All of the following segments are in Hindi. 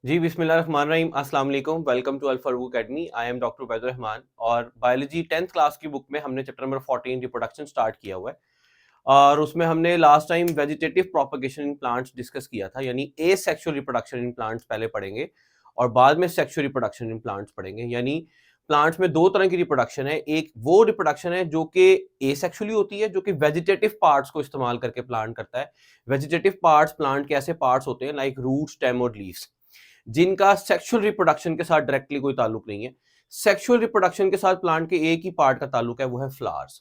जी बिस्मिल्लाहिर्रहमानिर्रहीम अस्सलाम वालेकुम। Welcome to Al Farooq academy. I am doctor Ubaidur Rahman और बायोलॉजी 10th क्लास की बुक में हमने चैप्टर नंबर 14 रिप्रोडक्शन स्टार्ट किया हुआ है। और उसमें हमने last time vegetative propagation in plants discuss किया था, यानी एसेक्सुअल रिप्रोडक्शन इन प्लांट्स पहले पढ़ेंगे और बाद में सेक्सुअल रिप्रोडक्शन इन प्लांट्स पढ़ेंगे। यानी प्लांट्स में दो तरह की रिप्रोडक्शन है। एक वो रिप्रोडक्शन है जो कि एसेक्सुअली होती है, जो कि वेजिटेटिव पार्ट्स को इस्तेमाल करके प्लांट करता है। वेजिटेटिव पार्ट्स प्लांट के ऐसे पार्ट्स होते हैं लाइक रूट, स्टेम और लीव्स, जिनका सेक्सुअल रिप्रोडक्शन के साथ डायरेक्टली कोई ताल्लुक नहीं है। सेक्सुअल रिप्रोडक्शन के साथ प्लांट के एक ही पार्ट का ताल्लुक है, वो है फ्लावर्स।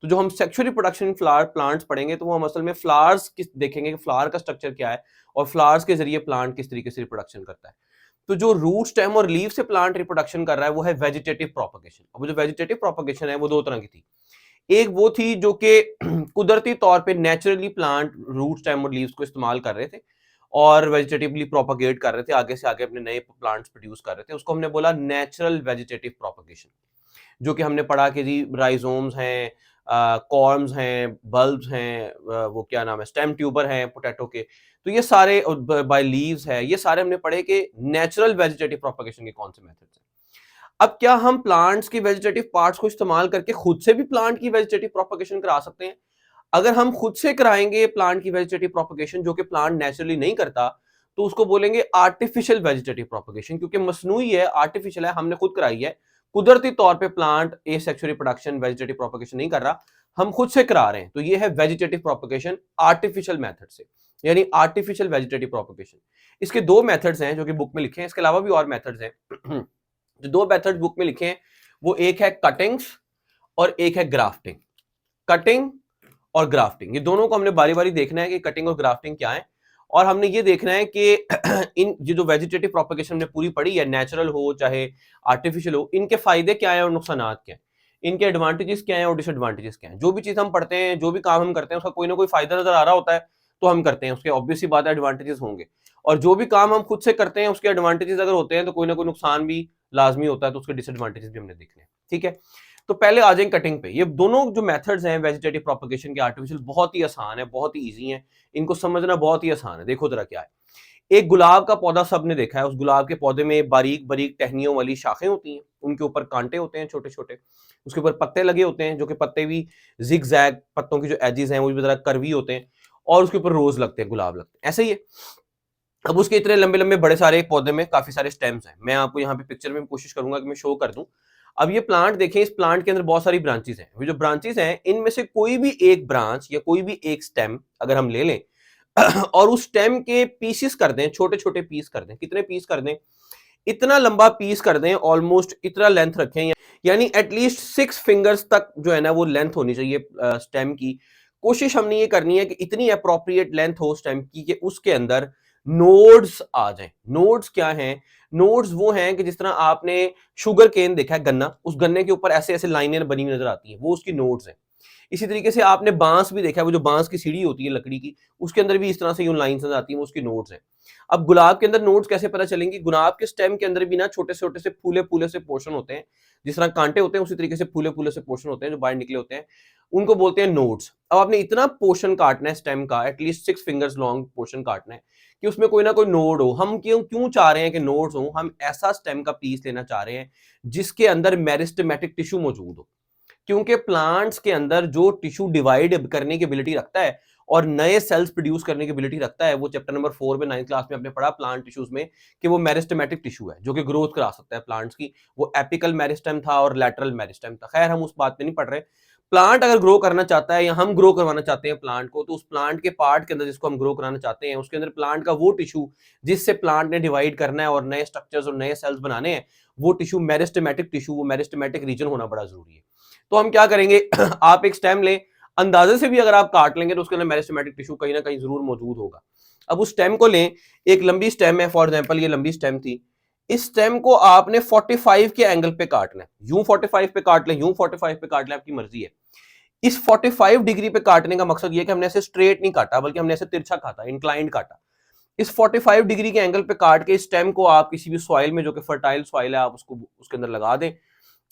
तो जो हम सेक्सुअल रिप्रोडक्शन फ्लावर प्लांट्स पढ़ेंगे तो वो हम असल में फ्लावर्स किस देखेंगे कि फ्लावर का स्ट्रक्चर क्या है और फ्लावर्स के जरिए प्लांट किस तरीके से रिप्रोडक्शन करता है। तो जो रूट, स्टेम और लीव से प्लांट रिप्रोडक्शन कर रहा है वो है वेजिटेटिव प्रोपगेशन। अब जो वेजिटेटिव प्रोपगेशन है वो दो तरह की थी। एक वो थी जो कि कुदरती तौर पे नेचुरली प्लांट रूट, स्टेम और लीव्स को इस्तेमाल कर रहे थे और वेजिटेटिवली प्रोपगेट कर रहे थे, आगे से आगे अपने नए प्लांट्स प्रोड्यूस कर रहे थे। उसको हमने बोला नेचुरल वेजिटेटिव प्रोपगेशन, जो कि हमने पढ़ा कि जी राइजोम्स हैं, कॉर्म्स हैं, बल्ब्स हैं, वो क्या नाम है, स्टेम ट्यूबर हैं पोटैटो के। तो ये सारे बाय लीव्स है, ये सारे हमने पढ़े कि नेचुरल वेजिटेटिव प्रोपगेशन के कौन से मेथड्स हैं। अब क्या हम प्लांट्स की वेजिटेटिव पार्ट्स को इस्तेमाल करके खुद से भी प्लांट की वेजिटेटिव प्रोपगेशन करा सकते हैं? अगर हम खुद से कराएंगे प्लांट की वेजिटेटिव प्रोपगेशन जो कि प्लांट नेचुरली नहीं करता, तो उसको बोलेंगे आर्टिफिशियल वेजिटेटिव प्रोपगेशन, क्योंकि मसनूई है, आर्टिफिशियल है, हमने खुद कराई है। कुदरती तौर पे plant asexual reproduction vegetative propagation नहीं कर रहा, हम खुद से करा रहे हैं, तो ये है वेजिटेटिव प्रोपगेशन आर्टिफिशियल मेथड से, यानी आर्टिफिशियल वेजिटेटिव प्रोपगेशन। इसके दो मेथड्स हैं जो कि बुक में लिखे हैं, इसके अलावा भी और मेथड्स हैं। जो दो मेथड बुक में लिखे हैं वो एक है कटिंग्स और एक है ग्राफ्टिंग। कटिंग और ग्राफ्टिंग, ये दोनों को हमने बारी बारी देखना है कि कटिंग और ग्राफ्टिंग क्या है। और हमने ये देखना है कि इन ये जो वेजिटेटिव प्रोपगेशन हमने पूरी पढ़ी है, नेचुरल हो चाहे आर्टिफिशियल हो, इनके फायदे क्या है और नुकसान क्या है, इनके एडवांटेजेस क्या है और डिसएडवांटेजेस क्या है। जो भी चीज हम पढ़ते हैं, जो भी काम हम करते हैं, उसका कोई ना कोई फायदा नजर आ रहा होता है तो हम करते हैं, उसके ऑब्वियस सी बात है एडवांटेजेस होंगे। और जो भी काम हम खुद से करते हैं उसके एडवांटेजेस अगर होते हैं तो कोई ना कोई नुकसान भी लाजमी होता है, तो उसके डिसएडवांटेजेस भी हमने देखने हैं। ठीक है, तो पहले आ जाएं कटिंग पे। ये दोनों जो मेथड्स हैं वेजिटेटिव प्रोपगेशन के आर्टिफिशियल, बहुत ही आसान है, बहुत ही इजी है, इनको समझना बहुत ही आसान है। देखो जरा क्या है। एक गुलाब का पौधा सबने देखा है, उस गुलाब के पौधे में बारीक बारीक टहनियों वाली शाखें होती हैं, उनके ऊपर कांटे होते हैं छोटे छोटे, उसके ऊपर पत्ते लगे होते हैं, जो कि पत्ते भी जिग जैग, पत्तों की जो एजेस हैं वो भी जरा कर्वी होते हैं, और उसके ऊपर रोज लगते हैं, गुलाब लगते हैं, ऐसे ही है। अब उसके इतने लंबे लंबे बड़े सारे एक पौधे में काफी सारे स्टेम्स हैं। मैं आपको यहाँ पे पिक्चर में कोशिश करूंगा कि मैं शो कर दूं। अब ये प्लांट देखें, इस प्लांट के अंदर बहुत सारी ब्रांचेस हैं। ये जो ब्रांचेस हैं इनमें से कोई भी एक ब्रांच या कोई भी एक स्टेम अगर हम ले लें और उस स्टेम के पीसेस कर दें, छोटे छोटे पीस कर दें, कितने पीस कर दें, इतना लंबा पीस कर दें, ऑलमोस्ट इतना लेंथ रखें, यानी एटलीस्ट 6 फिंगर्स तक जो है ना वो लेंथ होनी चाहिए स्टेम की। कोशिश हमने ये करनी है कि इतनी अप्रोप्रिएट लेंथ हो स्टेम की कि उसके अंदर नोड्स आ जाएं। नोड्स क्या हैं? नोड्स वो हैं कि जिस तरह आपने शुगर केन देखा है, गन्ना, उस गन्ने के ऊपर ऐसे ऐसे लाइनें बनी हुई नजर आती हैं, वो उसकी नोड्स हैं। इसी तरीके से आपने बांस भी देखा है, वो जो बांस की सीढ़ी होती है लकड़ी की, उसके अंदर भी इस तरह से यूं लाइंस नजर आती हैं, वो उसकी नोड्स हैं। अब गुलाब के अंदर नोड्स कैसे पता चलेंगी? गुलाब के स्टेम के अंदर भी ना छोटे छोटे से फूले फूले से पोर्शन होते हैं, जिस तरह कांटे होते हैं उसी तरीके से फूले फूले से पोर्शन होते हैं जो बाहर निकले होते हैं, उनको बोलते हैं नोड्स। अब आपने इतना पोर्शन काटना है स्टेम का, एटलीस्ट 6 फिंगर्स लॉन्ग पोर्शन काटना है कि उसमें कोई ना कोई नोड हो। हम क्यों क्यों चाह रहे हैं कि नोड्स हो? हम ऐसा स्टेम का पीस लेना चाह रहे हैं जिसके अंदर मेरिस्टेमेटिक टिश्यू मौजूद हो, क्योंकि प्लांट्स के अंदर जो टिश्यू डिवाइड करने की एबिलिटी रखता है और नए सेल्स प्रोड्यूस करने की एबिलिटी रखता है, वो चैप्टर नंबर 4 में 9th क्लास में आपने पढ़ा प्लांट टिश्यूज में, कि वो मेरिस्टेमेटिक टिश्यू है जो कि ग्रोथ करा सकता है प्लांट्स की। वो एपिकल मेरिस्टेम था और लैटरल मेरिस्टेम था। खैर हम उस बात पे नहीं पढ़ रहे। प्लांट अगर ग्रो करना चाहता है या हम ग्रो करवाना चाहते हैं प्लांट को, तो उस प्लांट के पार्ट के अंदर जिसको हम ग्रो कराना चाहते हैं उसके अंदर प्लांट का वो टिश्यू जिससे प्लांट ने डिवाइड करना है और नए स्ट्रक्चर्स और नए सेल्स बनाने हैं, वो टिश्यू मेरिस्टेमेटिक टिश्यू, वो मेरिस्टेमेटिक रीजन होना बड़ा जरूरी है। तो हम क्या करेंगे आप एक स्टेम लें, अंदाजे से भी अगर आप काट लेंगे तो उसके अंदर मेरिस्टेमेटिक टिश्यू कहीं ना कहीं जरूर मौजूद होगा। अब उस स्टेम को लें, एक लंबी स्टेम है, फॉर एग्जांपल ये लंबी स्टेम थी, इस स्टेम को आपने 45 के एंगल पे काटना है। यूं 45 पे काट लें, यूं 45 पे काट लें, आपकी मर्जी है। इस 45 डिग्री पे काटने का मकसद ये कि हमने ऐसे स्ट्रेट नहीं काटा, बल्कि हमने ऐसे तिरछा काटा, इंक्लाइंड काटा। इस 45 डिग्री के एंगल पे काट के इस स्टेम को आप किसी भी सॉइल में जो कि फर्टाइल सॉइल है, आप उसको उसके अंदर लगा दें,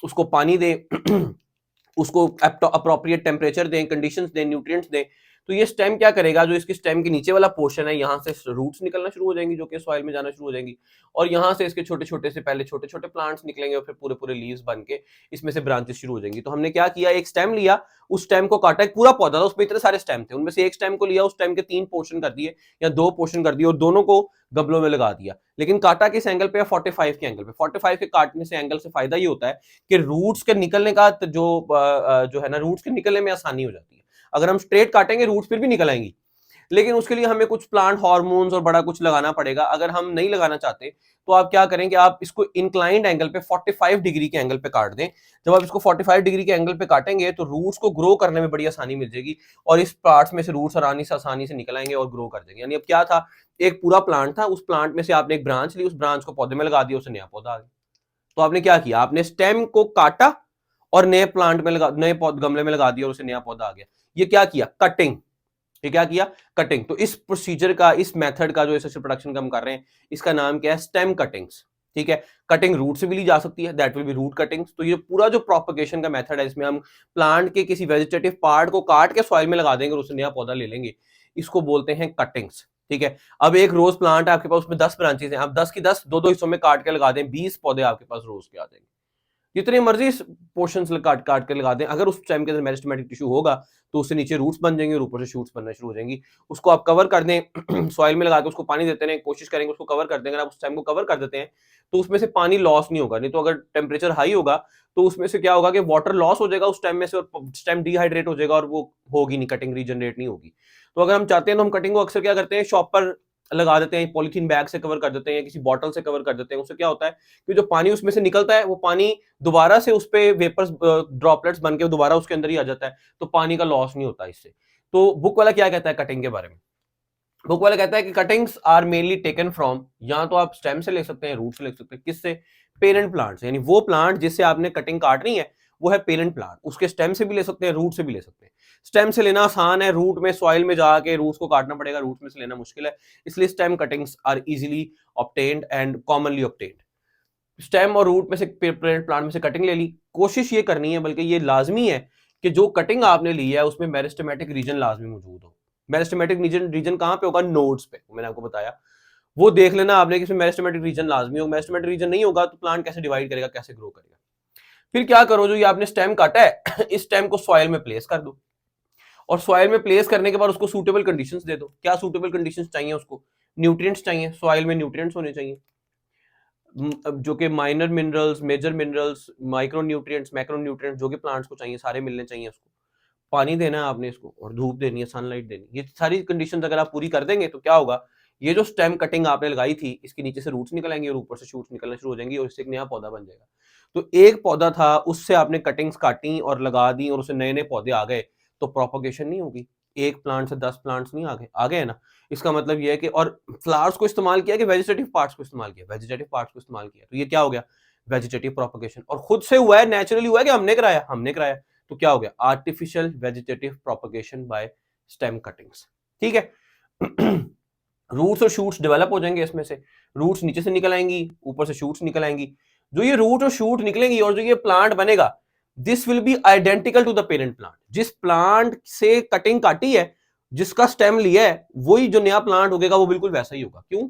उसको पानी दें, उसको अप्रोप्रिएट टेम्परेचर दें, कंडीशंस दें, न्यूट्रिएंट्स दें। तो ये स्टेम क्या करेगा, जो इसकी स्टेम के नीचे वाला पोर्शन है, यहाँ से रूट्स निकलना शुरू हो जाएंगी जो कि सॉइल में जाना शुरू हो जाएंगी, और यहाँ से इसके छोटे छोटे से पहले छोटे छोटे प्लांट्स निकलेंगे और फिर पूरे पूरे लीव्स बन के इसमें से ब्रांचेस शुरू हो जाएंगी। तो हमने क्या किया, एक स्टेम लिया, उस स्टेम को काटा, एक पूरा पौधा था उसमें इतने सारे स्टेम थे, उनमें से एक स्टेम को लिया, उस स्टेम के 3 पोर्शन कर दिए या 2 पोर्शन कर दिए और दोनों को गमलों में लगा दिया। लेकिन काटा किस एंगल पे, 45 के एंगल पे। 45 के काटने से एंगल से फायदा ये होता है कि रूट्स के निकलने का जो है ना, रूट्स के निकलने में आसानी हो जाती है। अगर हम स्ट्रेट काटेंगे रूट्स फिर भी निकल आएंगी, लेकिन उसके लिए हमें कुछ प्लांट हार्मोन्स और बड़ा कुछ लगाना पड़ेगा। अगर हम नहीं लगाना चाहते तो आप क्या करें कि आप इसको इंक्लाइंड एंगल पे 45 डिग्री के एंगल पे काट दें। जब आप इसको 45 डिग्री के एंगल पे काटेंगे तो रूट्स को ग्रो करने में बड़ी आसानी मिल जाएगी और इस पार्ट्स में से रूट्स आसानी से निकल आएंगे और ग्रो कर देंगे। यानी अब क्या था, एक पूरा प्लांट था, उस प्लांट में से आपने एक ब्रांच ली, उस ब्रांच को पौधे में लगा दिया, उससे नया पौधा आ गया। तो आपने क्या किया, आपने स्टेम को काटा और नए प्लांट में लगा, नए गमले में लगा दिया और उससे नया पौधा आ गया। ये क्या किया, कटिंग। ये क्या किया, कटिंग। तो इस प्रोसीजर का, इस मेथड का जो एसेसिव प्रोडक्शन का हम कर रहे हैं, इसका नाम क्या है, स्टेम कटिंग्स। ठीक है, कटिंग रूट से भी ली जा सकती है, that will be root cuttings. तो ये पूरा जो प्रोपगेशन का मेथड है, इसमें हम प्लांट के किसी वेजिटेटिव पार्ट को काट के सॉइल में लगा देंगे और उससे नया पौधा ले लेंगे, इसको बोलते हैं कटिंग्स। ठीक है, अब एक रोज प्लांट है आपके पास, उसमें 10 ब्रांचेस हैं, आप 10 की 10 दो हिस्सों में काट के लगा दें, 20 पौधे आपके पास रोज के आ जाएंगे। जितने मर्जी पोर्शंस काट काट के लगा दें, अगर उस टाइम के अंदर मेरिस्टेमेटिक टिश्यू होगा तो उससे नीचे रूट्स बन जाएंगे और ऊपर से शूट्स बनना शुरू हो जाएंगी। उसको आप कवर कर दें सॉइल में लगा के, उसको पानी देते रहें, कोशिश करेंगे उसको कवर कर देंगे। अगर आप उस टाइम को कवर कर देते हैं तो उसमें से पानी लॉस नहीं होगा, नहीं तो अगर टेम्परेचर हाई होगा तो उसमें से क्या होगा कि वाटर लॉस हो जाएगा उस टाइम में से और स्टेम डिहाइड्रेट हो जाएगा और वो होगी नहीं, कटिंग रीजनरेट नहीं होगी। तो अगर हम चाहते हैं तो हम कटिंग को अक्सर क्या करते हैं, शॉप पर लगा देते हैं, पॉलीथीन बैग से कवर कर देते हैं या किसी बॉटल से कवर कर देते हैं। उससे क्या होता है कि जो पानी उसमें से निकलता है वो पानी दोबारा से उस पे वेपर्स ड्रॉपलेट्स बन के दोबारा उसके अंदर ही आ जाता है, तो पानी का लॉस नहीं होता इससे। तो बुक वाला क्या कहता है कटिंग के बारे में, बुक वाला कहता है कि cuttings are mainly taken from, या तो आप स्टेम से ले सकते हैं, रूट से ले सकते हैं, किससे, पेरेंट प्लांट से। यानी वो प्लांट जिससे आपने कटिंग काटनी है वो है पेरेंट प्लांट, उसके स्टेम से भी ले सकते हैं, रूट से भी ले सकते हैं। स्टेम से लेना आसान है, रूट में सॉइल में जाके रूट्स को काटना पड़ेगा, रूट में से लेना मुश्किल है, इसलिए stem cuttings are easily obtained and commonly obtained. Stem और रूट में से, पेरेंट प्लांट में से कटिंग ले ली। कोशिश ये करनी है, बल्कि ये लाजमी है कि जो कटिंग आपने ली है उसमें मेरिस्टेमेटिक रीजन लाजमी मौजूद हो। मेरिस्टेमेटिक रीजन कहां पे होगा, नोड्स पे, मैंने आपको बताया। वो देख लेना आपने कि इसमें मेरिस्टेमेटिक रीजन लाजमी हो। मेरिस्टेमेटिक रीजन नहीं होगा तो प्लांट कैसे डिवाइड करेगा, कैसे ग्रो करेगा। फिर क्या करो, जो ये आपने स्टेम काटा है इस स्टेम को सॉइल में प्लेस कर दो, और सॉइल में प्लेस करने के बाद उसको सूटेबल कंडीशंस दे दो। क्या सूटेबल कंडीशंस चाहिए उसको, न्यूट्रिएंट्स चाहिए, सॉइल में न्यूट्रिएंट्स होने चाहिए, जो कि minor minerals, major minerals, micro nutrients, macro nutrients जो कि प्लांट्स को चाहिए सारे मिलने चाहिए उसको। पानी देना है आपने इसको और धूप देनी है, सनलाइट देनी है। ये सारी कंडीशंस अगर आप पूरी कर देंगे तो क्या होगा, ये जो स्टेम कटिंग आपने लगाई थी इसके नीचे से रूट्स निकल आएंगे और ऊपर से शूट्स निकलना शुरू हो जाएंगी और इससे एक नया पौधा बन जाएगा। तो एक पौधा था, उससे आपने कटिंग्स काटी और लगा दी और उससे नए नए पौधे आ गए, तो प्रोपगेशन नहीं होगी। एक प्लांट से 10 प्लांट्स नहीं आ गए ना। इसका मतलब ये है कि, और फ्लावर्स को इस्तेमाल किया कि वेजिटेटिव पार्ट्स को इस्तेमाल किया, वेजिटेटिव पार्ट्स को इस्तेमाल किया, तो ये क्या हो गया, वेजिटेटिव प्रोपगेशन। और खुद से हुआ है, नेचुरली हुआ है कि हमने कराया, तो क्या हो गया, artificial vegetative propagation by stem cuttings. ठीक है रूट्स और शूट्स डेवलप हो जाएंगे इसमें से, रूट्स नीचे से निकल आएंगी, ऊपर से शूट्स निकल आएंगी। जो ये रूट और शूट निकलेंगी और जो ये प्लांट बनेगा, this will be identical to the parent plant. जिस प्लांट से कटिंग काटी है, जिसका स्टेम लिया है, वही जो नया प्लांट होगा वो बिल्कुल वैसा ही होगा। क्यों,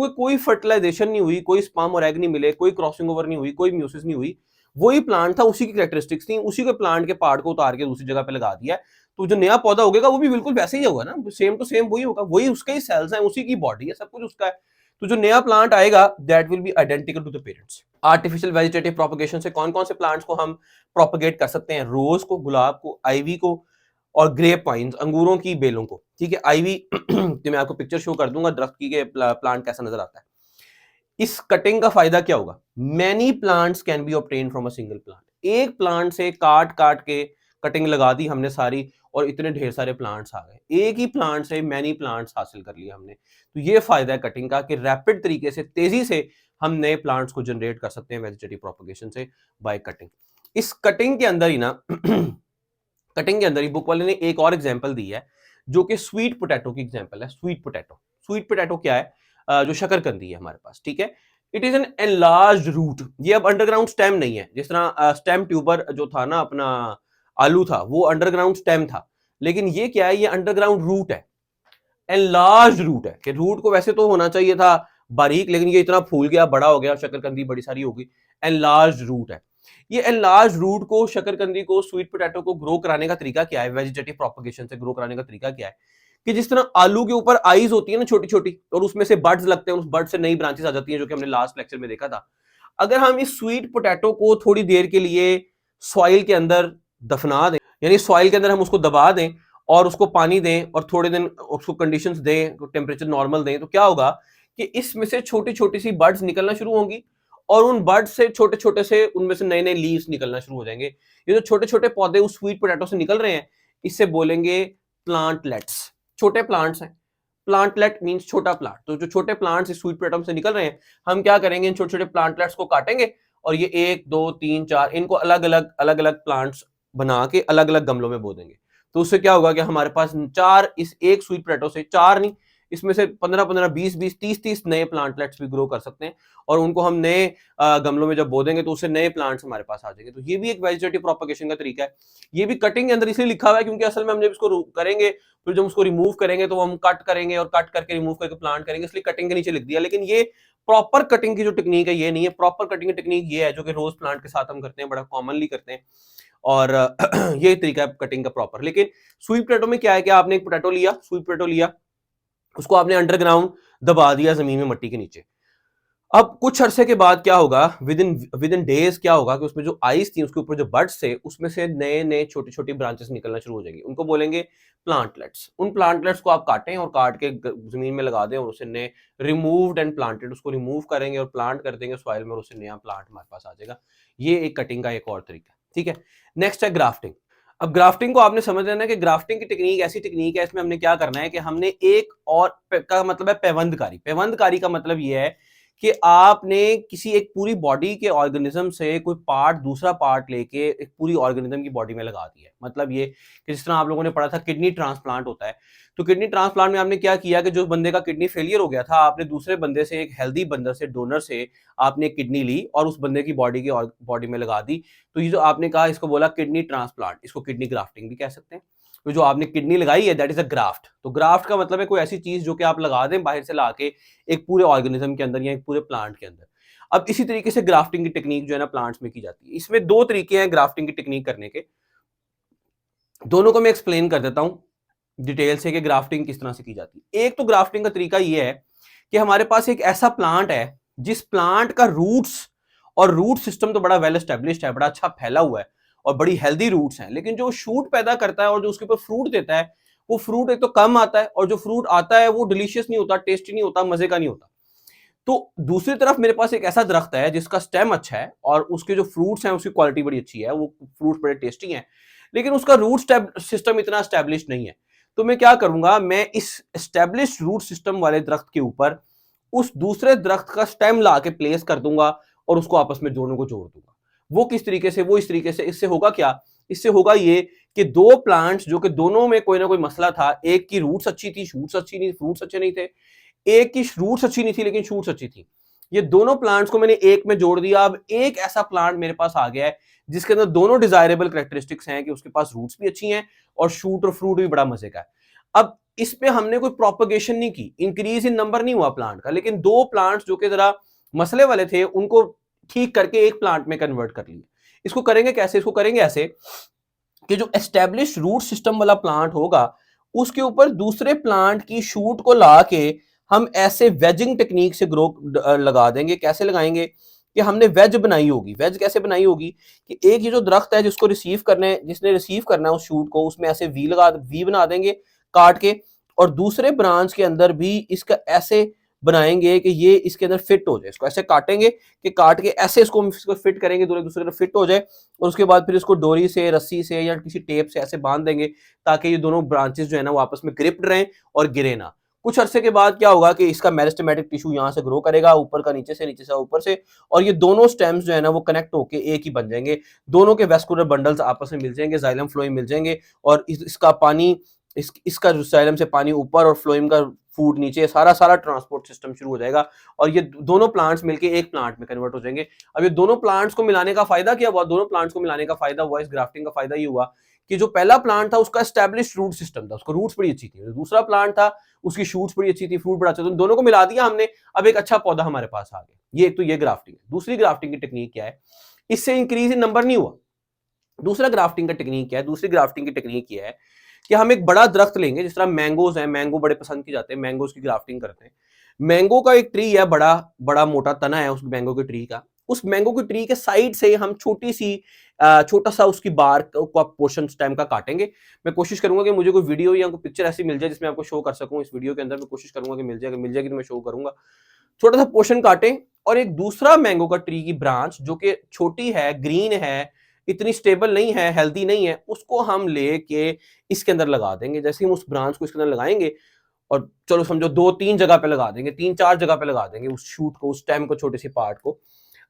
कोई फर्टिलाइजेशन नहीं हुई, कोई स्पर्म और एग नहीं मिले, कोई क्रॉसिंग ओवर नहीं हुई, कोई म्यूसिस नहीं हुई, वही प्लांट था, उसी की कैरेक्टरिस्टिक्स थी, उसी के प्लांट के पार्ट को उतार के दूसरी जगह पे लगा दिया है। तो जो नया पौधा होगा वो भी बिल्कुल वैसे ही होगा ना, सेम टू सेम वही होगा, वही उसके ही सेल्स हैं, उसी की बॉडी है, सब कुछ उसका है। तो जो नया प्लांट आएगा that will be identical to the parents. Artificial vegetative propagation से कौन कौन से प्लांट्स को हम प्रोपगेट कर सकते हैं, रोज को, गुलाब को, आईवी को और ग्रेप वाइन्स, अंगूरों की बेलों को। ठीक है, आईवी मैं आपको पिक्चर शो कर दूंगा दरख्त की के प्लांट कैसा नजर आता है। इस कटिंग का फायदा क्या होगा, many plants can be obtain from a single plant. एक प्लांट से काट काट के कटिंग लगा दी हमने सारी और इतने ढेर सारे प्लांट्स आ गए, एक ही प्लांट से मैनी प्लांट्स हासिल कर लिए हमने। तो ये फायदा है कटिंग का कि रैपिड तरीके से, तेजी से हम नए प्लांट्स को जनरेट कर सकते हैं वेजिटेटिव प्रोपगेशन से बाय कटिंग। इस कटिंग के अंदर ही ना कटिंग के अंदर ही बुक वाले ने एक और एग्जांपल दी है जो कि स्वीट पोटैटो की एग्जांपल है। स्वीट पोटैटो क्या है, जो शकरकंदी है हमारे पास। ठीक है, it is an enlarged root. ये अब अंडरग्राउंड स्टेम नहीं है, जिस तरह स्टेम ट्यूबर जो था ना अपना आलू था, वो अंडरग्राउंड स्टेम था, लेकिन ये क्या है, ये अंडरग्राउंड रूट है, एनलार्ज रूट है। कि रूट को वैसे तो होना चाहिए था बारीक, लेकिन ये इतना फूल गया, बड़ा हो गया, शकरकंदी बड़ी सारी होगी, एनलार्ज रूट है। ये एनलार्ज रूट को, शकरकंदी को, स्वीट पोटैटो को ग्रो कराने का तरीका क्या है, वेजिटेटिव प्रोपगेशन से ग्रो कराने का तरीका क्या है, कि जिस तरह आलू के ऊपर आईज होती है ना छोटी छोटी, और उसमें से बड्स लगते हैं, उस बड से नई ब्रांचेस आ जाती हैं, जो कि हमने लास्ट लेक्चर में देखा था। अगर हम इस स्वीट पोटैटो को थोड़ी देर के लिए सॉइल के अंदर दफना दें, यानी सॉइल के अंदर हम उसको दबा दें और उसको पानी दें और थोड़े दिन उसको कंडीशंस दें, टेम्परेचर नॉर्मल दें, तो क्या होगा कि इसमें से छोटी छोटी सी बर्ड्स निकलना शुरू होंगी, और उन बर्ड्स से छोटे छोटे से उनमें से नए नए लीव्स निकलना शुरू हो जाएंगे। ये जो छोटे छोटे पौधे उस स्वीट पोटैटो से निकल रहे हैं, इससे बोलेंगे प्लांटलेट्स। छोटे प्लांट्स हैं, प्लांटलेट मींस छोटा प्लांट। तो जो छोटे प्लांट्स इस स्वीट पोटैटो से निकल रहे हैं, हम क्या करेंगे, इन छोटे छोटे प्लांटलेट्स को काटेंगे और ये 1 2 3 4 इनको अलग अलग प्लांट्स बना के अलग अलग गमलों में बो देंगे। तो उससे क्या होगा कि हमारे पास 4, इस एक स्वीट पोटैटो से 4 नहीं, इसमें से 15 15 20 20 30 30 नए प्लांटलेट्स भी ग्रो कर सकते हैं, और उनको हम नए गमलों में जब बो देंगे तो उससे नए प्लांट्स हमारे पास आ जाएंगे। तो ये भी एक वेजिटेटिव प्रोपगेशन का तरीका है। ये भी कटिंग के अंदर इसलिए लिखा हुआ है क्योंकि असल में हम जब इसको करेंगे, फिर जब उसको रिमूव करेंगे तो हम कट करेंगे और कट करके रिमूव करके प्लांट करेंगे, इसलिए कटिंग के नीचे लिख दिया। लेकिन ये प्रॉपर कटिंग की जो टेक्निक है ये नहीं है। प्रॉपर कटिंग की टेक्निक ये है जो कि रोज प्लांट के साथ हम करते हैं, बड़ा कॉमनली करते हैं, और ये तरीका है कटिंग का प्रॉपर। लेकिन स्वीट पोटैटो में क्या है कि आपने एक पोटैटो लिया, स्वीट पोटैटो लिया, उसको आपने अंडरग्राउंड दबा दिया जमीन में मट्टी के नीचे। अब कुछ अरसे के बाद क्या होगा, विद इन डेज क्या होगा कि उसमें जो आइस थी, उसके ऊपर जो बड्स थे, उसमें से नए नए छोटी छोटी ब्रांचेस निकलना शुरू हो जाएंगी। उनको बोलेंगे प्लांटलेट्स। उन प्लांटलेट्स को आप काटें और काट के जमीन में लगा दें, और उससे नए रिमूव्ड एंड प्लांटेड, उसको रिमूव करेंगे और प्लांट कर देंगे सॉइल में, और उससे नया प्लांट हमारे पास आ जाएगा। ये एक कटिंग का एक और तरीका है। ठीक है, नेक्स्ट है ग्राफ्टिंग। अब ग्राफ्टिंग को आपने समझ लेना है कि ग्राफ्टिंग की टेक्निक ऐसी टेक्निक है, इसमें हमने क्या करना है कि हमने एक और का मतलब है पेवंदकारी। पेवंदकारी का मतलब ये है कि आपने किसी एक पूरी बॉडी के ऑर्गेनिज्म से कोई पार्ट, दूसरा पार्ट लेके एक पूरी ऑर्गेनिज्म की बॉडी में लगा दिया है। मतलब ये कि जिस तरह आप लोगों ने पढ़ा था किडनी ट्रांसप्लांट होता है, तो किडनी ट्रांसप्लांट में आपने क्या किया कि जो बंदे का किडनी फेलियर हो गया था, आपने दूसरे बंदे से, एक हेल्दी बंदर से, डोनर से आपने किडनी ली और उस बंदे की बॉडी में लगा दी। तो ये जो आपने कहा, इसको बोला किडनी ट्रांसप्लांट, इसको किडनी ग्राफ्टिंग भी कह सकते हैं। तो जो आपने किडनी लगाई है, दैट इज अ ग्राफ्ट। तो ग्राफ्ट का मतलब है कोई ऐसी चीज जो कि आप लगा दें बाहर से लाके एक पूरे ऑर्गेनिज्म के अंदर या एक पूरे प्लांट के अंदर। अब इसी तरीके से ग्राफ्टिंग की टेक्निक जो है ना प्लांट्स में की जाती है। इसमें 2 तरीके हैं ग्राफ्टिंग की टेक्निक करने के, दोनों को मैं एक्सप्लेन कर देता हूं डिटेल से कि ग्राफ्टिंग किस तरह से की जाती है। एक तो ग्राफ्टिंग का तरीका यह है कि हमारे पास एक ऐसा प्लांट है जिस प्लांट का रूट्स और रूट सिस्टम तो बड़ा वेल एस्टेब्लिश्ड है, बड़ा अच्छा फैला हुआ है और बड़ी हेल्दी रूट्स हैं, लेकिन जो शूट पैदा करता है और जो उसके ऊपर फ्रूट देता है, वो फ्रूट एक तो कम आता है, और जो फ्रूट आता है वो डिलीशियस नहीं होता, टेस्टी नहीं होता, मजे का नहीं होता। तो दूसरी तरफ मेरे पास एक ऐसा दरख्त है जिसका स्टेम अच्छा है और उसके जो फ्रूट्स हैं उसकी क्वालिटी बड़ी अच्छी है, वो फ्रूट्स बड़े टेस्टी हैं, लेकिन उसका रूट सिस्टम इतना एस्टेब्लिश नहीं है। तो मैं क्या करूंगा, मैं इस एस्टेब्लिश रूट सिस्टम वाले दरख्त के ऊपर उस दूसरे दरख्त का स्टेम ला के प्लेस कर दूंगा और उसको आपस में जोड़ने को जोड़ दूंगा। वो किस तरीके से, वो इस तरीके से। इससे होगा क्या, इससे होगा ये कि 2 प्लांट्स जो कि दोनों में कोई ना कोई मसला था, एक की रूट्स अच्छी थी, शूट्स अच्छी नहीं, फ्रूट्स अच्छे नहीं थे, एक की रूट्स अच्छी नहीं थी लेकिन शूट्स अच्छी थी, ये दोनों प्लांट्स को मैंने एक में जोड़ दिया। अब एक ऐसा प्लांट मेरे पास आ गया है जिसके अंदर दोनों डिजायरेबल कैरेक्टरिस्टिक्स हैं कि उसके पास रूट्स भी अच्छी हैं और शूट और फ्रूट भी बड़ा मजे का है। अब इस पे हमने कोई प्रोपगेशन नहीं की, इंक्रीज इन नंबर नहीं हुआ प्लांट का, लेकिन 2 प्लांट्स जो कि जरा मसले वाले थे उनको ठीक करके एक प्लांट में कन्वर्ट कर लिया। इसको करेंगे कैसे, इसको करेंगे ऐसे कि जो एस्टेब्लिश रूट सिस्टम वाला प्लांट होगा उसके ऊपर दूसरे प्लांट की शूट को ला के हम ऐसे वेजिंग टेक्निक से ग्रो लगा देंगे। कैसे लगाएंगे कि हमने वेज बनाई होगी। वेज कैसे बनाई होगी कि एक ये जो दरख्त है जिसको रिसीव करने, जिसने रिसीव करना है उस शूट को, उसमें ऐसे वी बना देंगे काट के, और दूसरे ब्रांच के अंदर भी इसका ऐसे बनाएंगे कि ये इसके अंदर फिट हो जाए। इसको ऐसे काटेंगे कि काट के ऐसे इसको फिट करेंगे, दोनों दूसरे के फिट हो जाए, और उसके बाद फिर इसको डोरी से, रस्सी से या किसी टेप से ऐसे बांध देंगे ताकि ये दोनों ब्रांचेस जो है ना वो आपस में ग्रिप्ड रहें और गिरे ना। कुछ अरसे के बाद क्या होगा कि इसका मेरिस्टेमेटिक टिश्यू यहाँ से ग्रो करेगा, ऊपर का नीचे से ऊपर से, और ये दोनों स्टेम्स जो है ना वो कनेक्ट होके एक ही बन जाएंगे। दोनों के वेस्कुलर बंडल्स आपस में मिल जाएंगे, जाइलम फ्लोएम मिल जाएंगे, और इसका पानी, इसका जाइलम से पानी ऊपर और फ्लोएम का फूड नीचे, सारा ट्रांसपोर्ट सिस्टम शुरू हो जाएगा और ये दोनों प्लांट्स मिलके एक प्लांट में कन्वर्ट हो जाएंगे। अब ये दोनों प्लांट्स को मिलाने का फायदा क्या हुआ, दोनों प्लांट्स को मिलाने का फायदा हुआ, इस ग्राफ्टिंग का फायदा ये हुआ कि जो पहला प्लांट था उसका एस्टेब्लिश्ड रूट सिस्टम था, उसको रूट्स बड़ी अच्छी थी, दूसरा प्लांट था उसकी शूट्स बड़ी अच्छी थी, फ्रूट बड़ा अच्छा था, तो दोनों को मिला दिया हमने, अब एक अच्छा पौधा हमारे पास आ गया। ये तो ये ग्राफ्टिंग है। दूसरी ग्राफ्टिंग की टेक्निक क्या है, इससे इंक्रीज इन नंबर नहीं हुआ। दूसरा ग्राफ्टिंग का टेक्निक क्या है, दूसरी ग्राफ्टिंग की टेक्निक क्या है कि हम एक बड़ा दरख्त लेंगे, जिस तरह मैंगोज हैं, मैंगो बड़े पसंद किए जाते हैं, मैंगोज की ग्राफ्टिंग करते हैं। मैंगो का एक ट्री है, बड़ा बड़ा मोटा तना है उस मैंगो के ट्री का, उस मैंगो के ट्री के साइड से हम छोटा सा उसकी बार का पोर्शन स्टेम का काटेंगे। मैं कोशिश करूंगा कि मुझे कोई वीडियो या कोई पिक्चर ऐसी मिल जाए जिसमें आपको शो कर सकूं, इस वीडियो के अंदर मैं कोशिश करूंगा कि मिल जाएगी तो मैं शो करूंगा। छोटा सा पोर्शन काटें और एक दूसरा मैंगो का ट्री की ब्रांच जो कि छोटी है, ग्रीन है, इतनी स्टेबल नहीं है, हेल्दी नहीं है, उसको हम लेके इसके अंदर लगा देंगे। जैसे हम उस ब्रांच को इसके अंदर लगाएंगे और चलो समझो 2-3 जगह पे लगा देंगे, 3-4 जगह पे लगा देंगे उस शूट को, उस स्टेम को, छोटे से पार्ट को।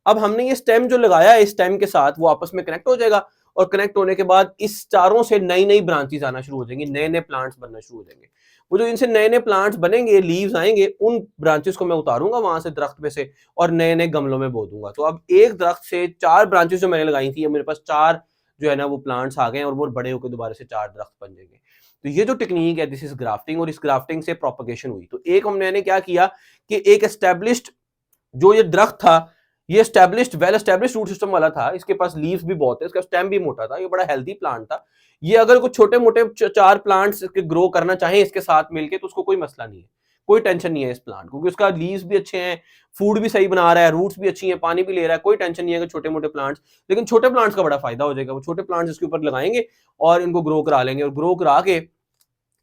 अब हमने ये स्टेम जो लगाया है, इस स्टेम के साथ वो आपस में कनेक्ट हो जाएगा और कनेक्ट होने के बाद इस चारों से नई नई ब्रांचेस आना शुरू हो जाएंगी, नए नए प्लांट्स बनना शुरू हो जाएंगे। वो जो इनसे नए नए प्लांट्स बनेंगे, लीव्स आएंगे, उन ब्रांचेस को मैं उतारूंगा वहां से दरख्त में से और नए नए गमलों में बो दूंगा। तो अब एक दरख्त से 4 ब्रांचेस जो मैंने लगाई थी, मेरे पास 4 जो है ना वो प्लांट्स आ गए और वो बड़े होकर दोबारा से 4 दरख्त बन जाएंगे। तो ये जो टेक्निक है, दिस इज ग्राफ्टिंग, और इस ग्राफ्टिंग से प्रोपगेशन हुई। तो एक हमने क्या किया कि एक एस्टेब्लिश्ड जो ये दरख्त था, ये वेल एस्टेब्लिश्ड रूट सिस्टम वाला था, इसके पास लीव्स भी बहुत है, इसका स्टेम भी मोटा था, ये बड़ा हेल्दी प्लांट था। ये अगर कुछ छोटे मोटे 4 प्लांट्स ग्रो करना चाहे इसके साथ मिलके तो उसको कोई मसला नहीं है, कोई टेंशन नहीं है इस प्लांट को, क्योंकि उसका लीव्स भी अच्छे हैं, फूड भी सही बना रहा है, रूट्स भी अच्छी हैं, पानी भी ले रहा है, कोई टेंशन नहीं है कि छोटे मोटे प्लांट्स। लेकिन छोटे प्लांट्स का बड़ा फायदा हो जाएगा, वो छोटे प्लांट्स इसके ऊपर लगाएंगे और इनको ग्रो करा लेंगे और ग्रो करा के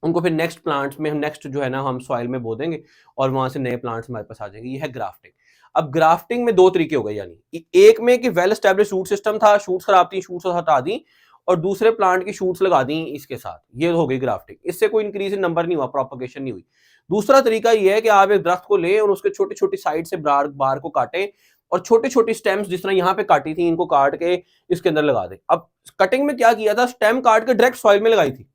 उनको फिर नेक्स्ट प्लांट्स में हम नेक्स्ट जो है ना हम सॉइल में बो देंगे और वहां से नए प्लांट्स हमारे पास आ जाएंगे। ये है ग्राफ्टिंग। अब ग्राफ्टिंग में 2 तरीके हो गए, यानी एक में कि वेल एस्टेब्लिश रूट सिस्टम था, शूट्स खराब थी, शूट्स हटा दी और दूसरे प्लांट की शूट्स लगा दी इसके साथ, ये हो गई ग्राफ्टिंग। इससे कोई इंक्रीज इन नंबर नहीं हुआ, प्रोपगेशन नहीं हुई। दूसरा तरीका ये है कि आप एक दरख्त को लें और उसके छोटी छोटी साइड से बार को काटें और छोटी छोटी स्टेम्स जिस तरह यहाँ पे काटी थी, इनको काट के इसके अंदर लगा दें। अब कटिंग में क्या किया था, स्टेम काट के डायरेक्ट सॉइल में लगाई थी।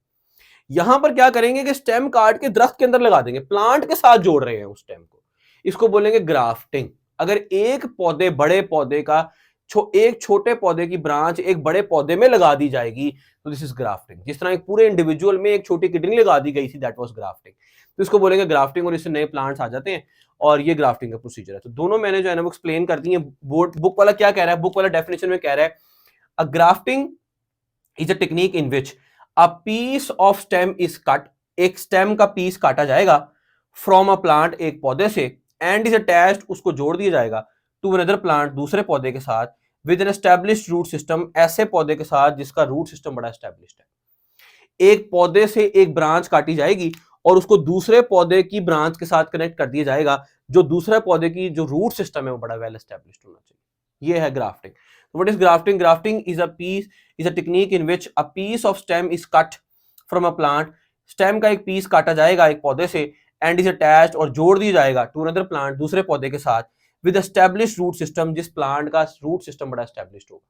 यहां पर क्या करेंगे कि स्टेम काट के दरख्त के अंदर लगा देंगे, प्लांट के साथ जोड़ रहे हैं उस स्टेम को, इसको बोलेंगे ग्राफ्टिंग। अगर एक पौधे बड़े पौधे का एक छोटे पौधे की ब्रांच एक बड़े पौधे में लगा दी जाएगी तो दिस इज ग्राफ्टिंग। जिस तरह एक पूरे इंडिविजुअल में एक छोटी किडनी लगा दी गई थी, दैट वाज ग्राफ्टिंग। तो इसको बोलेंगे ग्राफ्टिंग और इससे नए प्लांट्स आ जाते हैं और ये ग्राफ्टिंग का प्रोसीजर है। तो दोनों मैंने जो है ना वो एक्सप्लेन कर दी है। बुक वाला क्या कह रहा है, बुक वाला डेफिनेशन में कह रहा है a grafting is a technique in which a piece of stem is cut, एक स्टेम का पीस काटा जाएगा फ्रॉम अ प्लांट, एक पौधे से, एंड इज अटैच्ड, उसको जोड़ दिया जाएगा, टू अनदर प्लांट, दूसरे पौधे के साथ, with an established root system, ऐसे पौधे के साथ जिसका रूट सिस्टम बड़ा एस्टेब्लिश्ड है। एक पौधे से एक ब्रांच काटी जाएगी और उसको दूसरे पौधे की ब्रांच के साथ कनेक्ट कर दिया जाएगा, जो दूसरे पौधे की जो रूट सिस्टम है वो बड़ा वेल एस्टेब्लिश्ड होना चाहिए। ये है grafting. What is grafting? Grafting is a technique in which a piece of stem is cut from a plant. Stem का एक पीस काटा जाएगा एक पौधे से एंड इज अटैच्ड और जोड़ दिया जाएगा टू अनदर प्लांट, दूसरे पौधे के साथ, विद एस्टेब्लिश्ड रूट सिस्टम, जिस प्लांट का रूट सिस्टम बड़ा एस्टेब्लिश्ड होगा।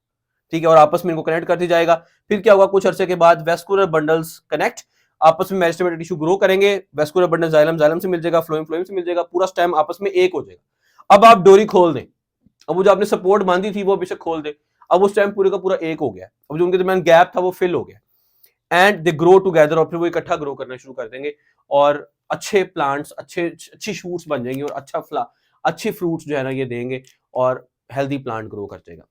ठीक है, और आपस में इनको कनेक्ट कर दिया जाएगा। फिर क्या होगा, कुछ अरसे के बाद वेस्कुलर बंडल्स कनेक्ट, आपस में मेरिस्टेमेटिक टिश्यू ग्रो करेंगे, वेस्कुलर बंडल जाइलम से मिल जाएगा, फ्लोएम से मिल जाएगा, पूरा स्टेम आपस में एक हो जाएगा। अब आप डोरी खोल दें, अब वो जो आपने सपोर्ट बांधी थी वो अभी से खोल दे, अब वो स्टेम पूरे का पूरा एक हो गया, अब जो उनके दरमियान गैप था वो फिल हो गया एंड दे ग्रो टुगेदर, और फिर वो इकट्ठा ग्रो करना शुरू कर देंगे और अच्छे प्लांट्स, अच्छी शूट्स बन जाएंगी और अच्छी फ्रूट्स जो है ना ये देंगे और हेल्दी प्लांट ग्रो कर जाएगा।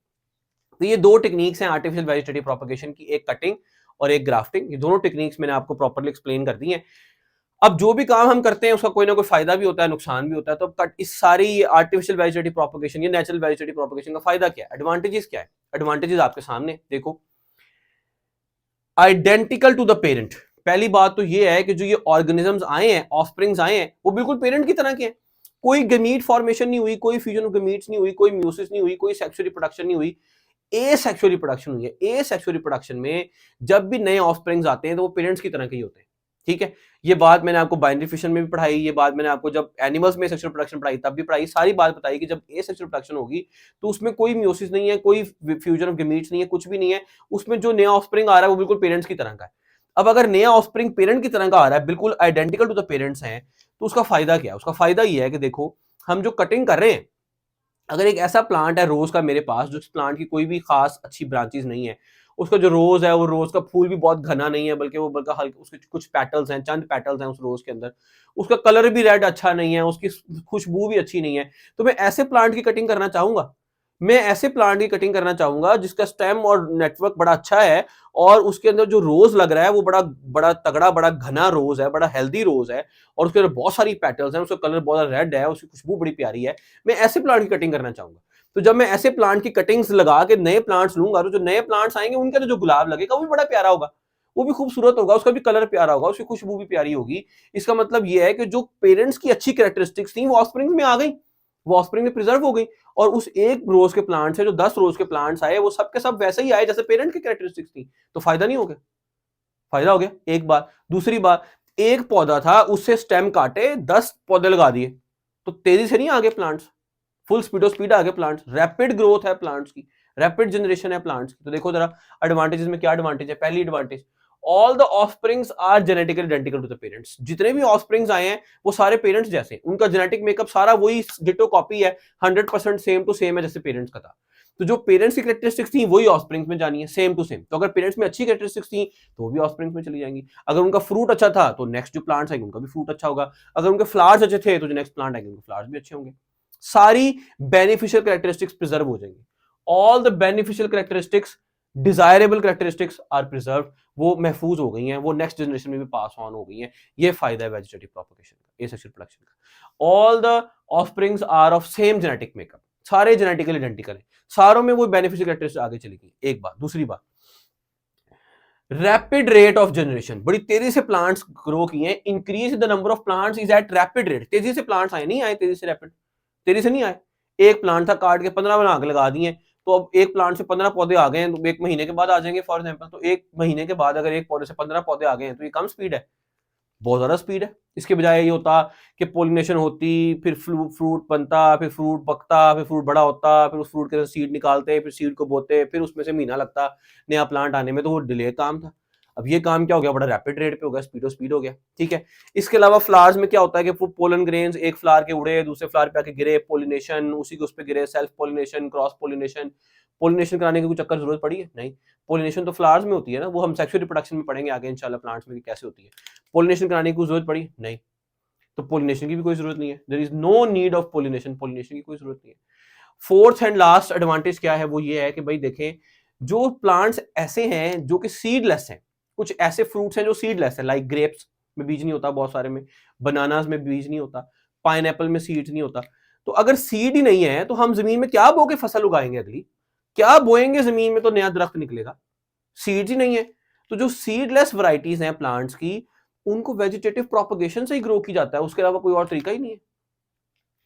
तो ये 2 टेक्निक्स हैं आर्टिफिशियल वेजिटेटिव प्रोपगेशन की, एक कटिंग और एक ग्राफ्टिंग। ये दोनों टेक्निक्स मैंने आपको प्रॉपर्ली एक्सप्लेन कर दी हैं। अब जो भी काम हम करते हैं उसका कोई ना कोई फायदा भी होता है, नुकसान भी होता है। तो इस सारी आर्टिफिशियल वेजिटेटिव प्रोपगेशन या नेचुरल वेजिटेटिव प्रोपगेशन का फायदा क्या है, एडवांटेजेस क्या है? एडवांटेजेस आपके सामने देखो, आइडेंटिकल टू द पेरेंट। पहली बात तो ये है कि जो ये ऑर्गेनिजम्स आए हैं, ऑफस्प्रिंग्स आए हैं, वो बिल्कुल पेरेंट की तरह के हैं। कोई गमीट फॉर्मेशन नहीं हुई, कोई फ्यूजन ऑफ गमीट्स नहीं हुई, कोई म्यूसिस नहीं हुई, कोई सेक्सुअल रिप्रोडक्शन नहीं हुई, एसेक्सुअल रिप्रोडक्शन हुई है। एसेक्सुअल रिप्रोडक्शन में जब भी नए ऑफस्प्रिंग्स आते हैं तो वो पेरेंट्स की तरह के ही होते हैं। ठीक है, ये बात मैंने आपको बाइनरी फिशन में भी पढ़ाई, ये बात मैंने आपको जब एनिमल्स में सेक्सुअल प्रोडक्शन पढ़ाई तब भी पढ़ाई, सारी बात बताई कि जब एसेक्सुअल प्रोडक्शन होगी तो उसमें कोई म्यूसिस नहीं है, कोई फ्यूजन ऑफ गमीट्स नहीं है, कुछ भी नहीं है। उसमें जो नया ऑफस्प्रिंग आ रहा है वो बिल्कुल पेरेंट्स की तरह का है। अब अगर नया ऑफस्प्रिंग पेरेंट की तरह का आ रहा है, बिल्कुल आइडेंटिकल टू द पेरेंट्स हैं, तो उसका फायदा क्या है? उसका फायदा ये है कि देखो, हम जो कटिंग कर रहे हैं, अगर एक ऐसा प्लांट है रोज का मेरे पास, जो प्लांट की कोई भी खास अच्छी ब्रांचेस नहीं है उसका जो रोज है वो रोज का फूल भी बहुत घना नहीं है, बल्कि हल्के उसके कुछ पेटल्स हैं, चंद पेटल्स हैं उस रोज के अंदर, उसका कलर भी रेड अच्छा नहीं है, उसकी खुशबू भी अच्छी नहीं है, तो मैं ऐसे प्लांट की कटिंग करना चाहूंगा। मैं ऐसे प्लांट की कटिंग करना चाहूंगा जिसका स्टेम और नेटवर्क बड़ा अच्छा है, और उसके अंदर जो रोज लग रहा है वो बड़ा बड़ा तगड़ा, बड़ा घना रोज है, बड़ा हेल्दी रोज है, और उसके अंदर बहुत सारी पेटल्स हैं, उसका कलर बहुत रेड है, उसकी खुशबू बड़ी प्यारी है। मैं ऐसे प्लांट की कटिंग करना चाहूंगा। तो जब मैं ऐसे प्लांट की कटिंग्स लगा के नए प्लांट्स लूंगा, तो जो नए प्लांट्स आएंगे उनके अंदर जो गुलाब लगेगा वो भी बड़ा प्यारा होगा, वो भी खूबसूरत होगा, उसका भी कलर प्यारा होगा, उसकी खुशबू भी प्यारी होगी। इसका मतलब यह है कि जो पेरेंट्स की अच्छी कैरेक्टरिस्टिक्स थी वो ऑफस्प्रिंग में आ गई, वो ऑफस्प्रिंग में प्रिजर्व हो गई, और उस एक रोज के प्लांट से जो 10 रोज के प्लांट्स आए वो सब के सब वैसे ही आए जैसे पेरेंट की कैरेक्टरिस्टिक्स थी। तो फायदा नहीं हो गया? फायदा हो गया, एक बात। दूसरी बात, एक पौधा था उससे स्टेम काटे 10 पौधे लगा दिए, तो तेजी से नहीं आगे प्लांट्स, फुल स्पीड आगे प्लांट्स, रैपिड ग्रोथ है प्लांट्स की, रैपिड जनरेशन है प्लांट्स की। तो देखो जरा एडवांटेजेस में क्या एडवांटेज है। पहली advantage, all the offsprings are genetically identical to the parents. जितने भी ऑफस्प्रिंग्स आए हैं वो सारे पेरेंट्स जैसे, उनका जेनेटिक मेकअप सारा वही डिटो कॉपी है, 100% सेम टू सेम है जैसे पेरेंट्स का था। तो जो पेरेंट्स की कैरेक्टरिस्टिक्स थी वही ऑफस्प्रिंग्स में जानी है, सेम टू सेम। तो अगर पेरेंट्स में अच्छी कैरेक्टरिस्टिक्स थी तो वो भी ऑफस्प्रिंग्स में चली जाएंगी। अगर उनका फ्रूट अच्छा था तो नेक्स्ट जो प्लांट्स आएंगे उनका भी फ्रूट अच्छा होगा। अगर उनके फ्लावर्स अच्छे थे तो जो नेक्स्ट प्लांट आएंगे उनके फ्लावर्स भी अच्छे होंगे। सारी बेनिफिशियल कैरेक्टरिस्टिक्स प्रिजर्व हो जाएंगी। All the beneficial characteristics, desirable characteristics are preserve, वो महफूज हो गई हैं, वो नेक्स्ट जनरेशन में भी पास ऑन हो गई हैं। ये फायदा है वेजिटेटिव प्रोपगेशन का, एसेक्सुअल प्रोडक्शन का। All the offsprings are of same genetic makeup, सारे जेनेटिकली आइडेंटिकल है, सारों में वो बेनिफिशियल कैरेक्टरिस्टिक्स आगे चली गई। एक बात। दूसरी बात, रैपिड रेट ऑफ जनरेशन, बड़ी तेजी से प्लांट्स ग्रो किए, increase the number of plants is at rapid rate. तेजी से प्लांट्स आए, नहीं आए तेजी से, रैपिड तेजी से नहीं आए। एक प्लांट था, काट के 15 बना के लगा दिए, तो अब एक प्लांट से 15 पौधे आ गए हैं, तो एक महीने के बाद आ जाएंगे फॉर एग्जांपल। तो एक महीने के बाद अगर एक पौधे से 15 पौधे आ गए हैं तो ये कम स्पीड है, बहुत ज्यादा स्पीड है। इसके बजाय ये होता कि पोलिनेशन होती, फिर फ्रूट बनता, फिर फ्रूट पकता, फिर फ्रूट बड़ा होता, फिर उस फ्रूट के सीड निकालते, फिर सीड को बोते, फिर उसमें से महीना लगता नया प्लांट आने में, तो वो डिले काम था। अब ये काम क्या हो गया, बड़ा रैपिड रेट पे हो गया, स्पीड हो गया। ठीक है। इसके अलावा फ्लावर्स में क्या होता है कि वो पोलन ग्रेन्स एक फ्लावर के उड़े, दूसरे फ्लावर पे आके गिरे, पोलिनेशन उसी के उस पे गिरे, self pollination, cross pollination. Pollination कराने की कोई चक्कर जरूरत पड़ी है? नहीं। पोलिनेशन तो फ्लावर्स में होती है ना, वो हम सेक्सुअल रिप्रोडक्शन में पढ़ेंगे आगे इंशाल्लाह प्लांट्स में कैसे होती है। पोलिनेशन कराने की कोई जरूरत पड़ी? नहीं। तो पोलिनेशन की भी कोई जरूरत नहीं है, there is no need of pollination, pollination की कोई जरूरत नहीं है। फोर्थ एंड लास्ट एडवांटेज क्या है, वो ये है कि भाई देखें, जो प्लांट्स ऐसे हैं जो कि सीडलेस हैं, कुछ ऐसे फ्रूट्स हैं जो सीडलेस है, लाइक ग्रेप्स में बीज नहीं होता, बहुत सारे में, बनानास में बीज नहीं होता, पाइनएप्पल में सीड्स नहीं होता। तो अगर सीड ही नहीं है तो हम जमीन में क्या बो के फसल उगाएंगे, अगली क्या बोएंगे जमीन में तो नया दरख्त निकलेगा? सीड्स ही नहीं है। तो जो सीडलेस वैरायटीज हैं प्लांट्स की, उनको वेजिटेटिव प्रोपगेशन से ही ग्रो की जाता है, उसके अलावा कोई और तरीका ही नहीं है।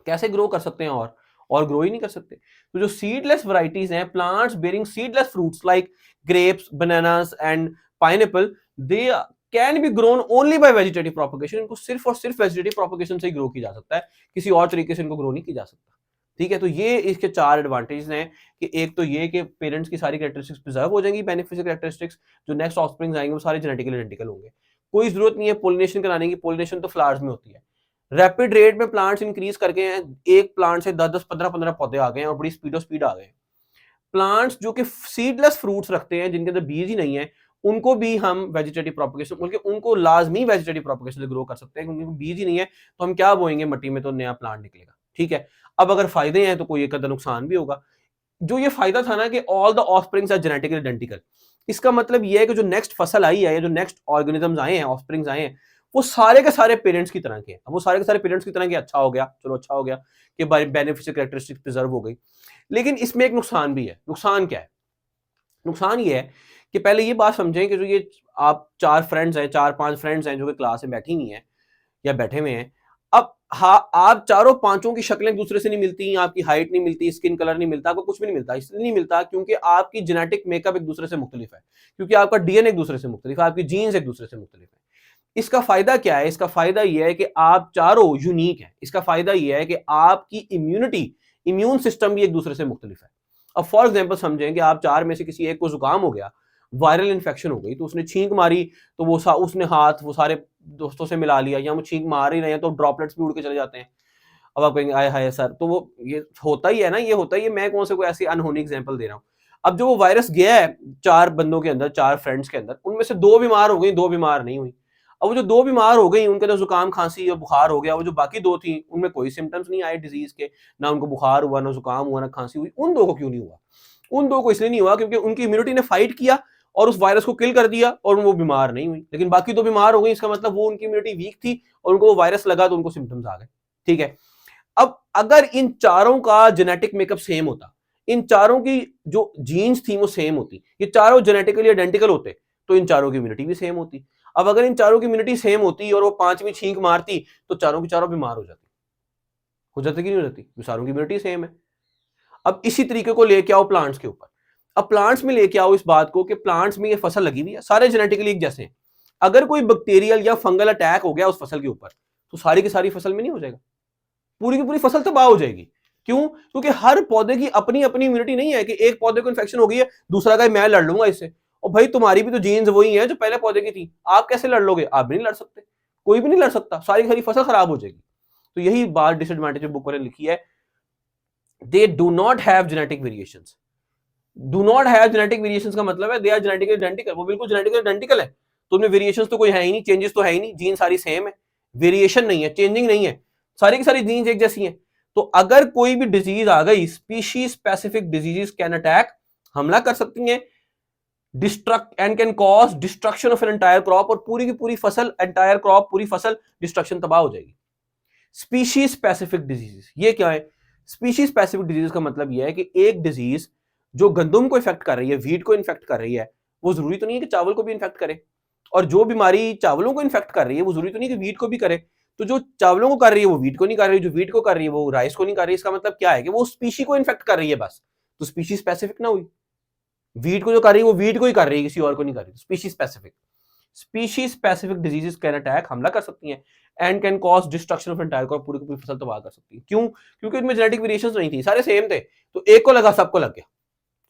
कैसे ग्रो कर सकते हैं और ग्रो ही नहीं कर सकते। तो जो सीडलेस वैरायटीज हैं, plants bearing seedless fruits like grapes, bananas and pineapple, they can be grown only by vegetative propagation. इनको सिर्फ और सिर्फ वेजिटेटिव प्रोपगेशन से ही ग्रो की जा सकता है, किसी और तरीके से इनको ग्रो नहीं की जा सकता। ठीक है। तो ये इसके 4 एडवांटेज हैं कि एक तो ये कि पेरेंट्स की सारी कैरेक्टरिस्टिक्स प्रिजर्व हो जाएंगी, बेनिफिशियल कैरेक्टरिस्टिक्स, जो नेक्स्ट ऑफस्प्रिंग्स आएंगे वो सारे जेनेटिकली आइडेंटिकल होंगे, कोई जरूरत नहीं है पोलिनेशन कराने की, पोलिनेशन तो फ्लावर्स में होती है। रैपिड रेट में प्लांट्स इंक्रीज करके हैं, एक प्लांट से 10-10, 15-15 पौधे आ गए हैं और बड़ी स्पीड आ गए। प्लांट्स जो कि सीडलेस फ्रूट्स रखते हैं, जिनके अंदर बीज ही नहीं है, उनको भी हम वेजिटेटिव प्रोपगेशन, बल्कि उनको लाजमी वेजिटेटिव प्रोपगेशन से ग्रो कर सकते हैं, क्योंकि बीज ही नहीं है तो हम क्या बोएंगे मट्टी में तो नया प्लांट निकलेगा। ठीक है। अब अगर फायदे हैं तो कोई एक आधा नुकसान भी होगा। जो ये फायदा था ना कि all the offsprings are genetically identical, इसका मतलब ये है कि जो नेक्स्ट फसल आई है या जो नेक्स्ट ऑर्गेनिजम्स आए हैं, ऑफस्प्रिंग्स आए हैं, वो सारे के सारे पेरेंट्स की तरह के हैं। अब वो सारे के सारे पेरेंट्स की तरह के, अच्छा हो गया, चलो अच्छा हो गया कि बेनिफिशियल कैरेक्टरिस्टिक्स प्रिजर्व हो गई। लेकिन इसमें एक नुकसान भी है। नुकसान क्या है? नुकसान ये है कि पहले ये बात समझें कि जो ये आप 4 फ्रेंड्स हैं, 4-5 फ्रेंड्स हैं जो कि क्लास में बैठी हुई हैं या बैठे हुए हैं, अब हाँ, आप चारों पांचों की शक्लें एक दूसरे से नहीं मिलती, आपकी हाइट नहीं मिलती, स्किन कलर नहीं मिलता, आपको कुछ भी नहीं मिलता। इसलिए नहीं मिलता क्योंकि आपकी जेनेटिक मेकअप एक दूसरे से मुख्तलिफ है, क्योंकि आपका डीएनए एक दूसरे से मुख्तलिफ है, आपकी जीन्स एक दूसरे से मुख्तलिफ है। इसका फायदा क्या है? इसका फायदा यह है कि आप चारों यूनिक हैं। इसका फायदा यह है कि आपकी इम्यूनिटी, इम्यून सिस्टम भी एक दूसरे से मुख्तलिफ है। अब फॉर एग्जाम्पल समझें कि आप 4 में से किसी एक को जुकाम हो गया, वायरल इन्फेक्शन हो गई, तो उसने छींक मारी, तो उसने हाथ वो सारे दोस्तों से मिला लिया, या वो छींक मार ही रहे हैं तो ड्रॉपलेट्स भी उड़ के चले जाते हैं। अब आप कहेंगे आय हाय सर, तो वो ये होता ही है ना, ये होता ही है, मैं कौन से कोई ऐसी अनहोनी एग्जांपल दे रहा हूँ। अब जो वो वायरस गया है 4 बंदों के अंदर, 4 फ्रेंड्स के अंदर, उनमें से 2 बीमार हो गई, 2 बीमार नहीं हुई। अब वो जो 2 बीमार हो गई, उनके अंदर जुकाम खांसी या बुखार हो गया, वो जो बाकी 2 थी उनमें कोई सिम्टम्स नहीं आए डिजीज के, ना उनको बुखार हुआ, ना जुकाम हुआ, ना खांसी हुई। उन 2 को क्यों नहीं हुआ? उन 2 को इसलिए नहीं हुआ क्योंकि उनकी इम्यूनिटी ने फाइट किया और उस वायरस को किल कर दिया और वो बीमार नहीं हुई। लेकिन बाकी 2 बीमार हो गई, इसका मतलब वो उनकी इम्यूनिटी वीक थी और उनको वो वायरस लगा तो उनको सिम्टम्स आ गए। ठीक है। अब अगर इन चारों का जेनेटिक मेकअप सेम होता, इन चारों की जो जीन्स थी वो सेम होती, ये चारों जेनेटिकली आइडेंटिकल होते, तो इन चारों की इम्यूनिटी भी सेम होती। अब अगर इन चारों की इम्यूनिटी सेम होती और वो 5वीं छींक मारती तो चारों की चारों बीमार हो जाती कि नहीं हो जाती? चारों की इम्यूनिटी सेम है। अब इसी तरीके को लेके आओ प्लांट्स के ऊपर। अब प्लांट्स में लेके आओ इस बात को कि प्लांट्स में ये फसल लगी हुई है, सारे जेनेटिकली एक जैसे हैं। अगर कोई बैक्टीरियल या फंगल अटैक हो गया उस फसल के ऊपर तो सारी की सारी फसल में नहीं हो जाएगा, पूरी की पूरी फसल तबाह हो जाएगी। क्यों? क्योंकि हर पौधे की अपनी अपनी इम्यूनिटी नहीं है कि एक पौधे को इन्फेक्शन हो गई है, दूसरा का मैं लड़ लूंगा इससे। और भाई तुम्हारी भी तो जीन्स वही है जो पहले पौधे की थी, आप कैसे लड़ लोगे? आप भी नहीं लड़ सकते, कोई भी नहीं लड़ सकता, सारी की सारी फसल खराब हो जाएगी। तो यही बात डिसएडवांटेज बुक वाले लिखी है, they do not have genetic variations. Do not have genetic variations का मतलब है दे आर जेनेटिकली आइडेंटिकल, वो बिल्कुल जेनेटिकली आइडेंटिकल है। तो उनमें वेरिएशंस तो कोई है ही नहीं, चेंजेस तो है ही नहीं, जीन सारी सेम है, वेरिएशन नहीं है, चेंजिंग नहीं है, सारी की सारी जीन्स एक जैसी हैं। तो अगर कोई भी डिजीज आ गई, species specific diseases can attack, हमला कर सकती हैं, destruct and can cause destruction of an entire crop, और पूरी की पूरी फसल, एंटायर क्रॉप, पूरी फसल डिस्ट्रक्शन, तबाह हो जाएगी। स्पीशीज स्पेसिफिक डिजीजेस ये क्या है? स्पीशीज स्पेसिफिक डिजीज का मतलब यह है कि एक डिजीज जो गंदम को इफेक्ट कर रही है, वीट को इन्फेक्ट कर रही है, वो जरूरी तो नहीं है कि चावल को भी इन्फेक्ट करे, और जो बीमारी चावलों को इन्फेक्ट कर रही है वो जरूरी तो नहीं कि वीट को भी करे। तो जो चावलों को कर रही है वो वीट को नहीं कर रही, जो वीट को कर रही है वो राइस को नहीं कर रही। इसका मतलब क्या है कि वो स्पीशी को इन्फेक्ट कर रही है बस, तो स्पीशी स्पेसिफिक ना हुई। वीट को जो कर रही है वो वीट को ही कर रही है, किसी और को नहीं कर रही, species specific. Species specific diseases can attack, हमला कर सकती हैं, and can cause destruction of entire crop, पूरी की पूरी फसल तबाह कर सकती है। क्यों? क्योंकि इनमें जेनेटिक वेरिएशंस नहीं थी, सारे सेम थे, तो एक को लगा सबको लग गया।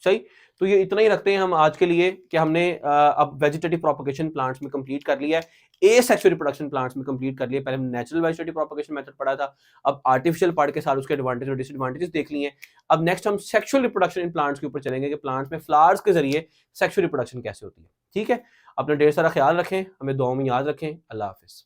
सही। तो ये इतना ही रखते हैं हम आज के लिए कि हमने अब वेजिटेटिव प्रोपगेशन प्लांट्स में कंप्लीट कर लिया है, एसेक्सुअल रिप्रोडक्शन प्लांट्स में कंप्लीट कर लिया। पहले हमने नेचुरल वेजिटेटिव प्रोपगेशन मेथड पढ़ा था, अब आर्टिफिशियल पढ़ के साथ उसके एडवांटेज और डिसएडवांटेजेस देख लिए हैं। अब नेक्स्ट हम सेक्सुअल रिप्रोडक्शन इन प्लांट्स के ऊपर चलेंगे कि प्लांट्स में फ्लावर्स के जरिए सेक्सुअल रिप्रोडक्शन कैसे होती है। ठीक है, अपना ढेर सारा ख्याल रखें, हमें दुआओं में याद रखें। अल्लाह हाफिज।